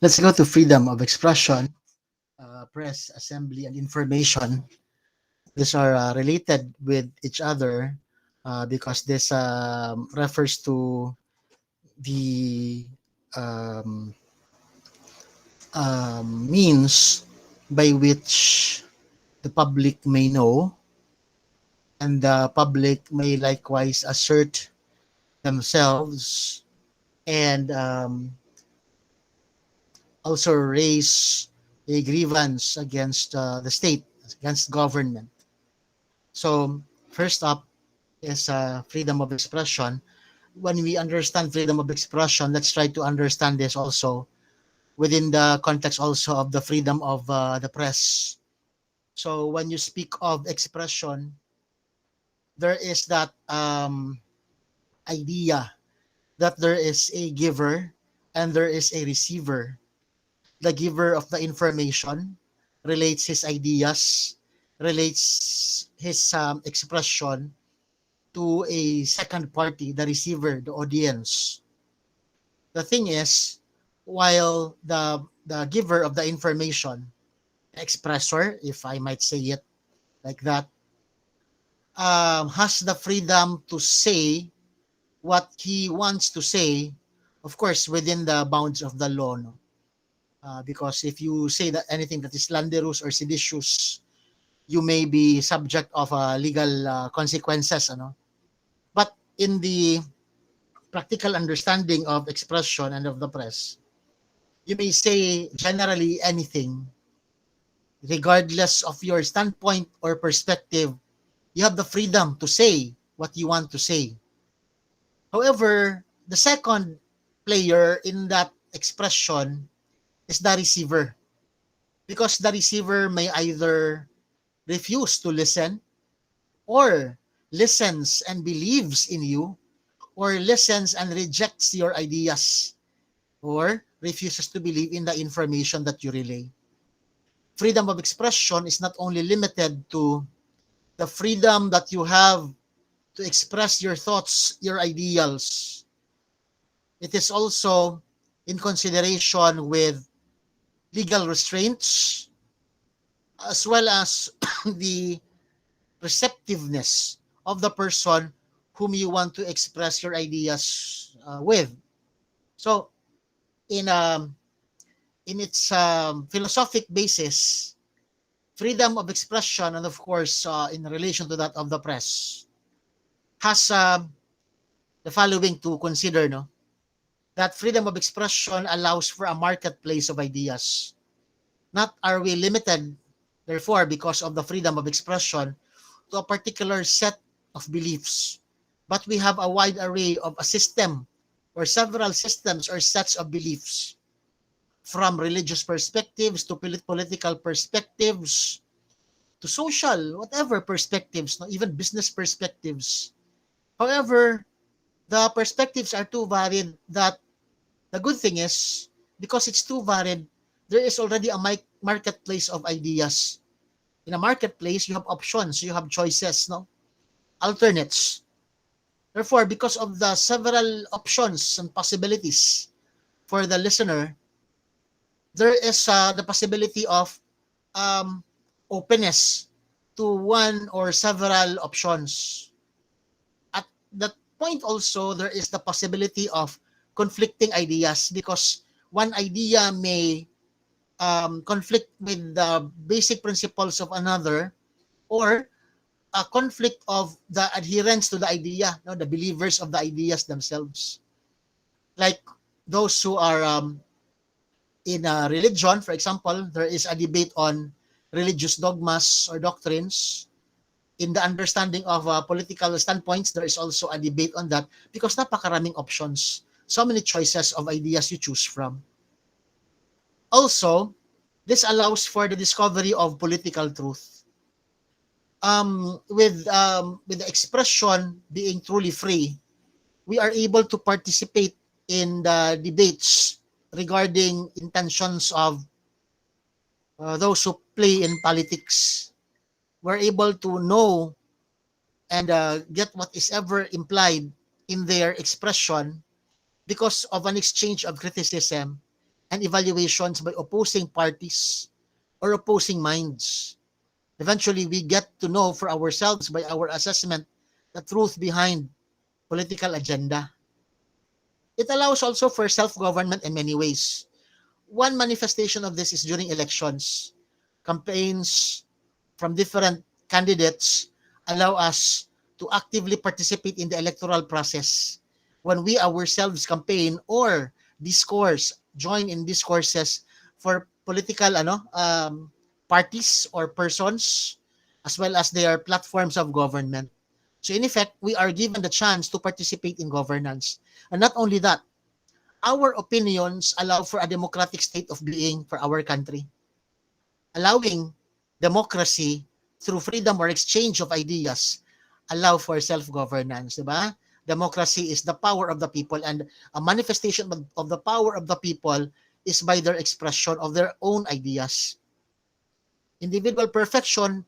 Let's go to freedom of expression, press, assembly, and information. These are related with each other because this refers to the um, means by which the public may know, and the public may likewise assert themselves and also raise a grievance against the state, against government. So, first up is freedom of expression. When we understand freedom of expression, let's try to understand this also within the context also of the freedom of the press. So, when you speak of expression, there is that idea that there is a giver and there is a receiver. The giver of the information relates his ideas, relates his expression to a second party, the receiver, the audience. The thing is, while the giver of the information, expressor, if I might say it like that, has the freedom to say what he wants to say, of course, within the bounds of the law. No? Because if you say that anything that is slanderous or seditious, you may be subject of legal consequences. Ano? But in the practical understanding of expression and of the press, you may say generally anything, regardless of your standpoint or perspective. You have the freedom to say what you want to say. However, the second player in that expression is the receiver, because the receiver may either refuse to listen or listens and believes in you, or listens and rejects your ideas, or refuses to believe in the information that you relay. Freedom of expression is not only limited to the freedom that you have to express your thoughts, your ideals. It is also in consideration with legal restraints as well as the receptiveness of the person whom you want to express your ideas with. So, in in its philosophic basis, freedom of expression, and of course, in relation to that of the press, has the following to consider. No, that freedom of expression allows for a marketplace of ideas. Not are we limited, therefore, because of the freedom of expression, to a particular set of beliefs, but we have a wide array of a system or several systems or sets of beliefs, from religious perspectives to political perspectives to social, whatever perspectives, no, even business perspectives. However, the perspectives are too varied that the good thing is, because it's too varied, there is already a marketplace of ideas. In a marketplace, you have options, you have choices, no? Alternates. Therefore, because of the several options and possibilities for the listener, there is the possibility of um, openness to one or several options. At that point also, there is the possibility of conflicting ideas, because one idea may conflict with the basic principles of another, or a conflict of the adherents to the idea, no, the believers of the ideas themselves. Like those who are in a religion, for example, there is a debate on religious dogmas or doctrines. In the understanding of political standpoints, there is also a debate on that, because napakaraming options, so many choices of ideas you choose from. Also, this allows for the discovery of political truth. With the expression being truly free, we are able to participate in the debates regarding intentions of those who play in politics. We're able to know and get what is ever implied in their expression, because of an exchange of criticism and evaluations by opposing parties or opposing minds. Eventually, we get to know for ourselves by our assessment the truth behind political agenda. It allows also for self-government in many ways. One manifestation of this is during elections. Campaigns from different candidates allow us to actively participate in the electoral process. When we ourselves campaign or discourse, join in discourses for political parties or persons, as well as their platforms of government. So in effect, we are given the chance to participate in governance. And not only that, our opinions allow for a democratic state of being for our country, allowing democracy through freedom or exchange of ideas, allow for self-governance, di ba? Democracy is the power of the people, and a manifestation of the power of the people is by their expression of their own ideas. Individual perfection,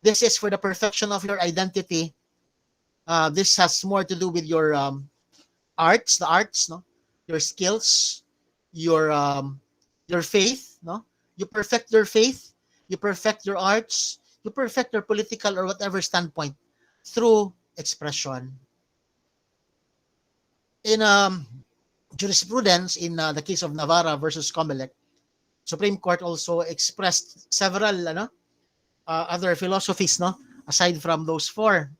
this is for the perfection of your identity. This has more to do with your arts, the arts, no, your skills, your um, your faith, no. You perfect your faith, you perfect your arts, you perfect your political or whatever standpoint through expression. In jurisprudence, in the case of Navarra versus Comelec, Supreme Court also expressed several other philosophies, no, aside from those four.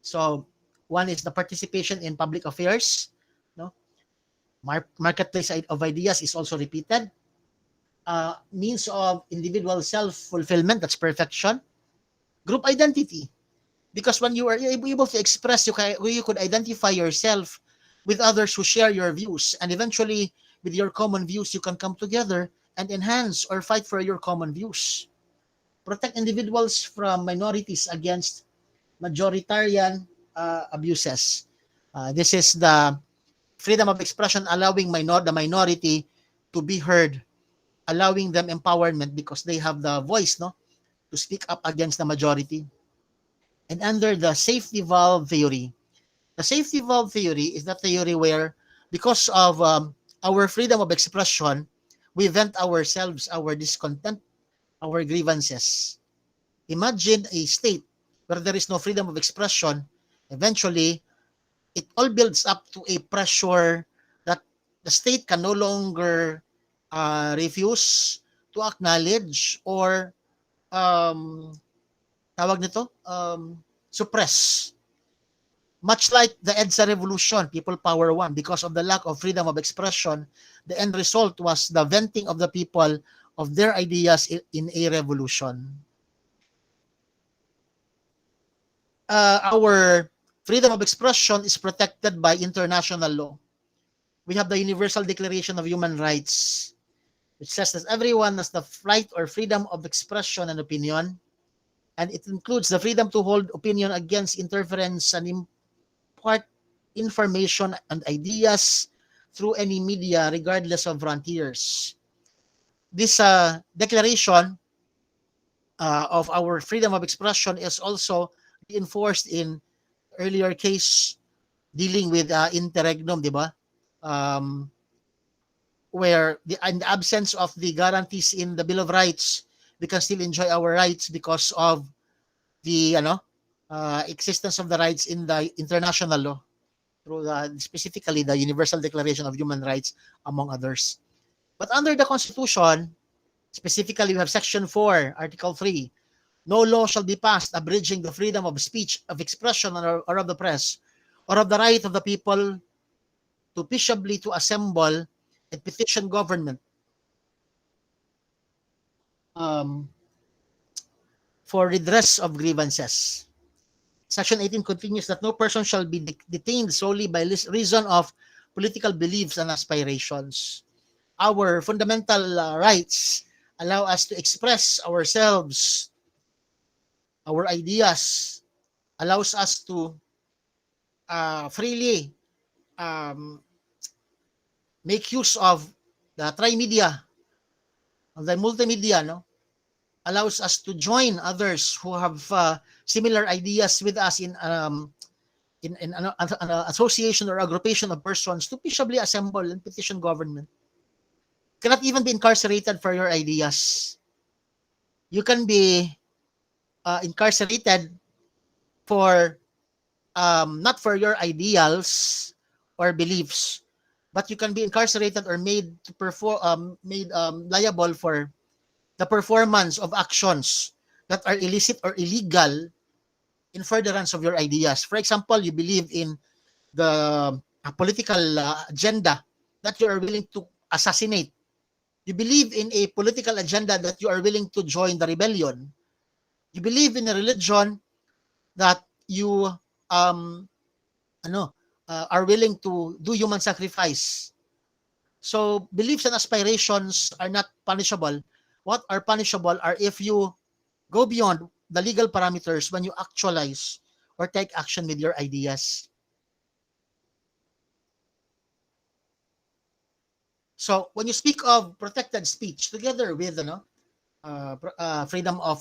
So one is the participation in public affairs, no. Marketplace of ideas is also repeated. Means of individual self-fulfillment, that's perfection. Group identity, because when you are able to express, you could identify yourself with others who share your views, and eventually, with your common views, you can come together and enhance or fight for your common views. Protect individuals from minorities against majoritarian abuses. This is the freedom of expression, allowing the minority to be heard, allowing them empowerment because they have the voice, no, to speak up against the majority. And under the safety valve theory, the safety valve theory is the theory where, because of our freedom of expression, we vent ourselves, our discontent, our grievances. Imagine a state where there is no freedom of expression. Eventually, it all builds up to a pressure that the state can no longer refuse to acknowledge or um, tawag nito, suppress. Much like the EDSA revolution, People Power One, because of the lack of freedom of expression, the end result was the venting of the people of their ideas in a revolution. Our freedom of expression is protected by international law. We have the Universal Declaration of Human Rights, which says that everyone has the right or freedom of expression and opinion, and it includes the freedom to hold opinion against interference and impart information and ideas through any media, regardless of frontiers. This declaration of our freedom of expression is also reinforced in earlier case dealing with interregnum, di ba? Um, where in the absence of the guarantees in the Bill of Rights, we can still enjoy our rights because of the existence of the rights in the international law through specifically the Universal Declaration of Human Rights, among others. But under the Constitution, specifically we have Section 4, Article 3, no law shall be passed abridging the freedom of speech, of expression, or of the press, or of the right of the people to peaceably to assemble and petition government um, for redress of grievances. Section 18 continues that no person shall be detained solely by reason of political beliefs and aspirations. Our fundamental rights allow us to express ourselves, our ideas, allows us to freely um, make use of the tri-media, of the multimedia, no? Allows us to join others who have similar ideas with us in an association or aggregation of persons to peaceably assemble and petition government. cannot even be incarcerated for your ideas. You can be incarcerated for not for your ideals or beliefs, but you can be incarcerated or made to perform made liable for the performance of actions that are illicit or illegal in furtherance of your ideas. For example, you believe in the political agenda that you are willing to assassinate. You believe in a political agenda that you are willing to join the rebellion. You believe in a religion that you um ano are willing to do human sacrifice. So beliefs and aspirations are not punishable. What are punishable are if you go beyond the legal parameters when you actualize or take action with your ideas. So when you speak of protected speech together with freedom of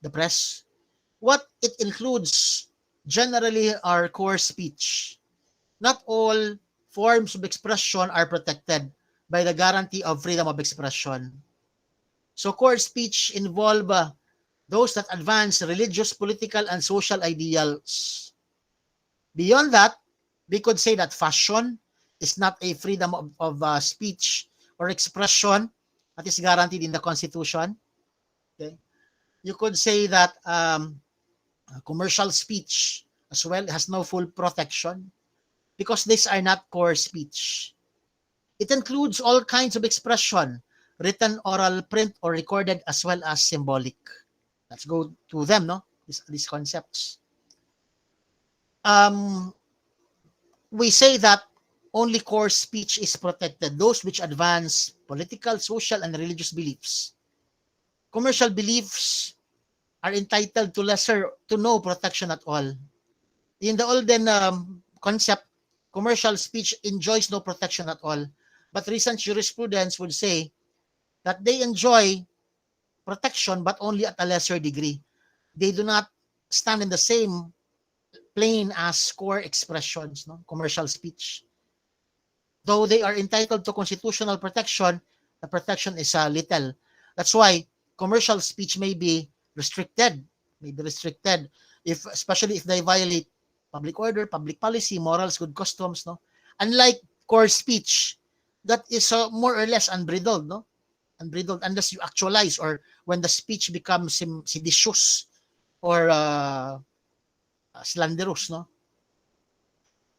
the press, what it includes generally are core speech. Not all forms of expression are protected by the guarantee of freedom of expression. So core speech involve those that advance religious, political, and social ideals. Beyond that, we could say that fashion is not a freedom of speech or expression that is guaranteed in the Constitution. Okay? You could say that commercial speech as well has no full protection because these are not core speech. It includes all kinds of expression, written, oral, print, or recorded, as well as symbolic. Let's go to them, no? These concepts. Um, we say that only core speech is protected, those which advance political, social, and religious beliefs. Commercial beliefs are entitled to no protection at all. In the olden concept, commercial speech enjoys no protection at all. But recent jurisprudence would say that they enjoy protection but only at a lesser degree. They do not stand in the same plane as core expressions, no? Commercial speech. Though they are entitled to constitutional protection, the protection is little. That's why commercial speech may be restricted, if especially if they violate public order, public policy, morals, good customs, no. Unlike core speech, that is more or less unbridled, no, unbridled unless you actualize or when the speech becomes seditious or slanderous, no.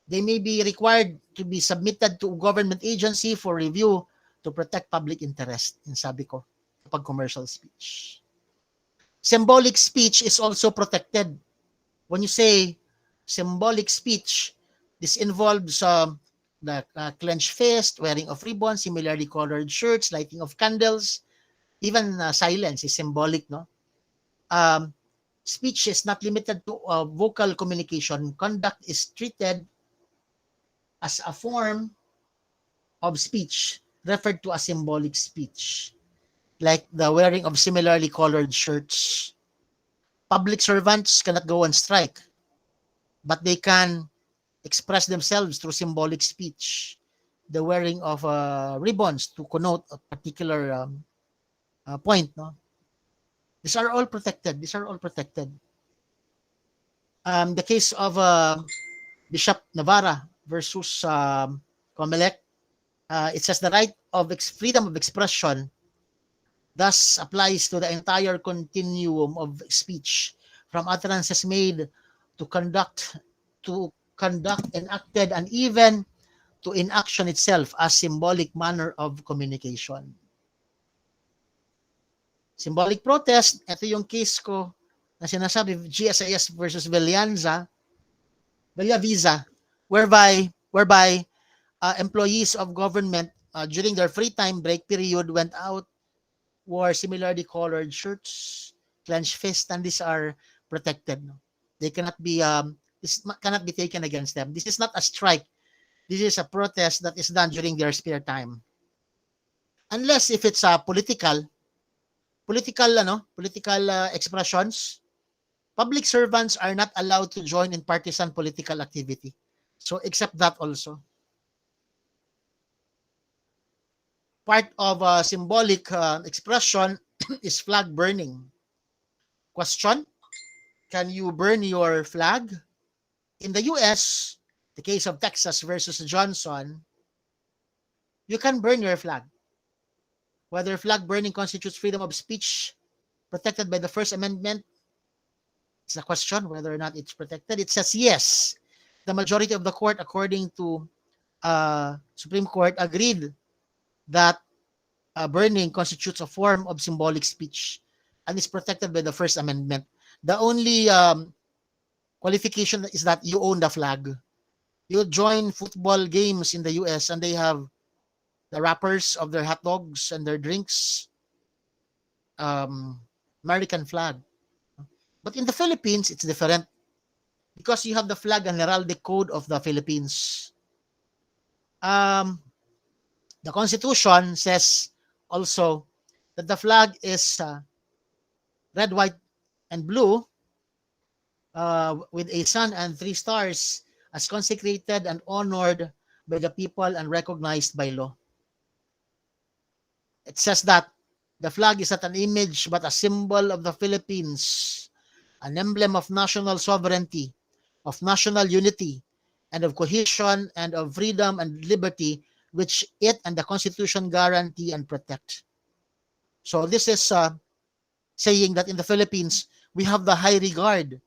They may be required to be submitted to government agency for review to protect public interest, in sabi ko, kapag commercial speech. Symbolic speech is also protected. When you say symbolic speech, this involves the clenched fist, wearing of ribbons, similarly colored shirts, lighting of candles, even silence is symbolic, no? Um, Speech is not limited to vocal communication. Conduct is treated as a form of speech referred to as symbolic speech, like the wearing of similarly colored shirts. Public servants cannot go on strike, but they can express themselves through symbolic speech. The wearing of ribbons to connote a particular point. No, these are all protected. These are all protected. The case of Bishop Navarra versus Comelec, it says the right of freedom of expression thus applies to the entire continuum of speech, from utterances made to conduct enacted, and even to inaction itself as symbolic manner of communication. Symbolic protest, ito yung case ko na sinasabi, GSIS versus Villavisa, whereby employees of government during their free time break period went out, wore similarly colored shirts, clenched fists, and these are protected. No? They cannot be this cannot be taken against them. This is not a strike. This is a protest that is done during their spare time. Unless if it's political expressions, public servants are not allowed to join in partisan political activity. So except that also. part of symbolic expression is flag burning. Question: can you burn your flag? In the US, the case of Texas versus Johnson, you can burn your flag. Whether flag burning constitutes freedom of speech protected by the First Amendment, it's a question whether or not it's protected. It says yes. The majority of the court, according to Supreme Court, agreed that burning constitutes a form of symbolic speech and is protected by the First Amendment. The only qualification is that you own the flag. You join football games in the US and they have the wrappers of their hot dogs and their drinks, um, American flag. But in the Philippines, it's different because you have the flag and heraldic code of the Philippines. Um, the Constitution says also that the flag is red, white, and blue with a sun and three stars as consecrated and honored by the people and recognized by law. It says that the flag is not an image but a symbol of the Philippines, an emblem of national sovereignty, of national unity, and of cohesion and of freedom and liberty, which it and the Constitution guarantee and protect. So this is saying that in the Philippines, we have the high regard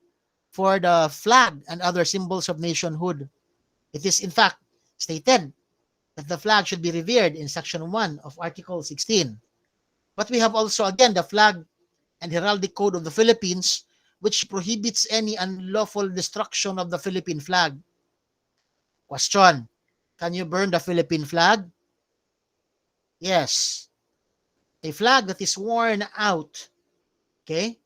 for the flag and other symbols of nationhood. It is in fact stated that the flag should be revered in Section 1 of Article 16. But we have also, again, the flag and heraldic code of the Philippines, which prohibits any unlawful destruction of the Philippine flag. Question: can you burn the Philippine flag? Yes. A flag that is worn out, okay,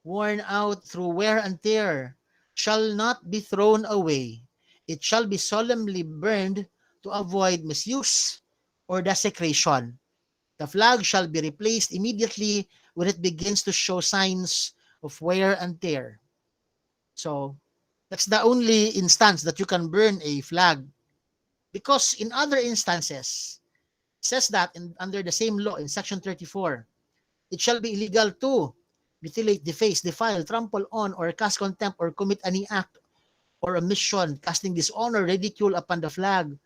worn out through wear and tear, shall not be thrown away. It shall be solemnly burned to avoid misuse or desecration. The flag shall be replaced immediately when it begins to show signs of wear and tear. So that's the only instance that you can burn a flag, because in other instances, it says that under the same law in Section 34, it shall be illegal to mutilate, deface, defile, trample on, or cast contempt, or commit any act or omission casting dishonor, ridicule upon the flag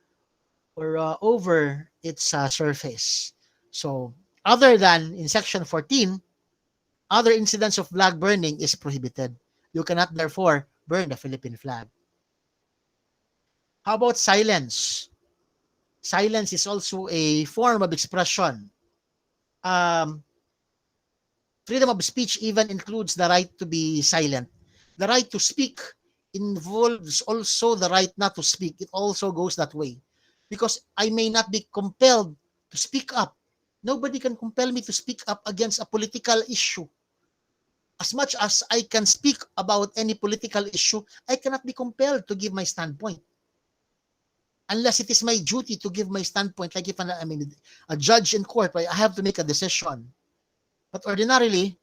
or over its surface. So, other than in Section 14, other incidents of flag burning is prohibited. You cannot therefore burn the Philippine flag. How about silence? Silence is also a form of expression. Um, Freedom of speech even includes the right to be silent. The right to speak involves also the right not to speak. It also goes that way. Because I may not be compelled to speak up. Nobody can compel me to speak up against a political issue. As much as I can speak about any political issue, I cannot be compelled to give my standpoint. Unless it is my duty to give my standpoint, like if a judge in court, right, I have to make a decision. But ordinarily,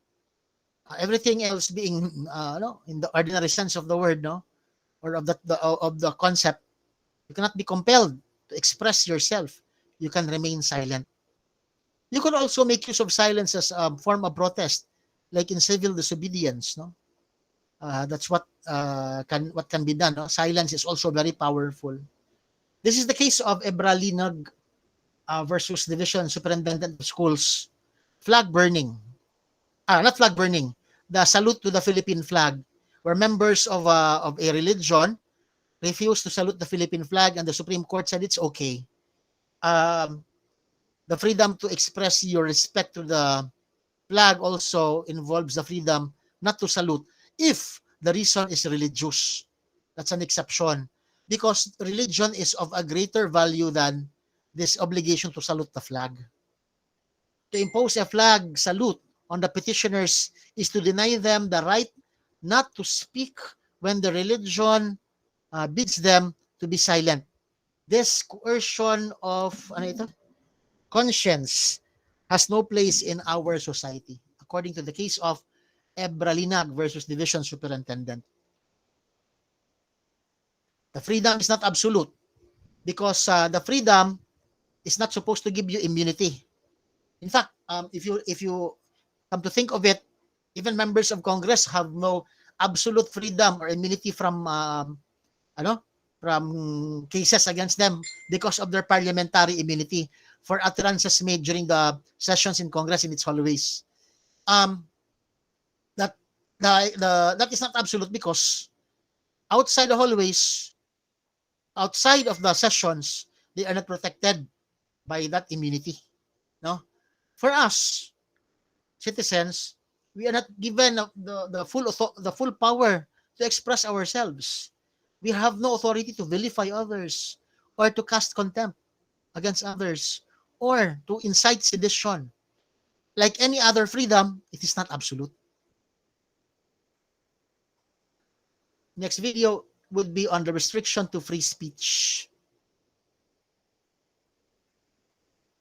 everything else being no, in the ordinary sense of the word, no, or of the concept, you cannot be compelled to express yourself. You can remain silent. You can also make use of silence as a form of protest, like in civil disobedience. No, that's what can be done. No? Silence is also very powerful. This is the case of Ebralinag versus Division Superintendent of Schools. Flag burning. Not flag burning. The salute to the Philippine flag, where members of a religion refused to salute the Philippine flag, and the Supreme Court said it's okay. Um, the freedom to express your respect to the flag also involves the freedom not to salute if the reason is religious. That's an exception, because religion is of a greater value than this obligation to salute the flag. To impose a flag salute on the petitioners is to deny them the right not to speak when the religion bids them to be silent. This coercion of conscience has no place in our society, according to the case of Ebralinag versus Division Superintendent. The freedom is not absolute, because the freedom is not supposed to give you immunity. In fact, if you come to think of it, even members of Congress have no absolute freedom or immunity from ano from cases against them because of their parliamentary immunity for utterances made during the sessions in Congress in its hallways. Um, that that is not absolute because outside the hallways, outside of the sessions, they are not protected by that immunity. No, for us citizens, we are not given the full power to express ourselves. We have no authority to vilify others or to cast contempt against others or to incite sedition. Like any other freedom, it is not absolute. Next video would be on the restriction to free speech.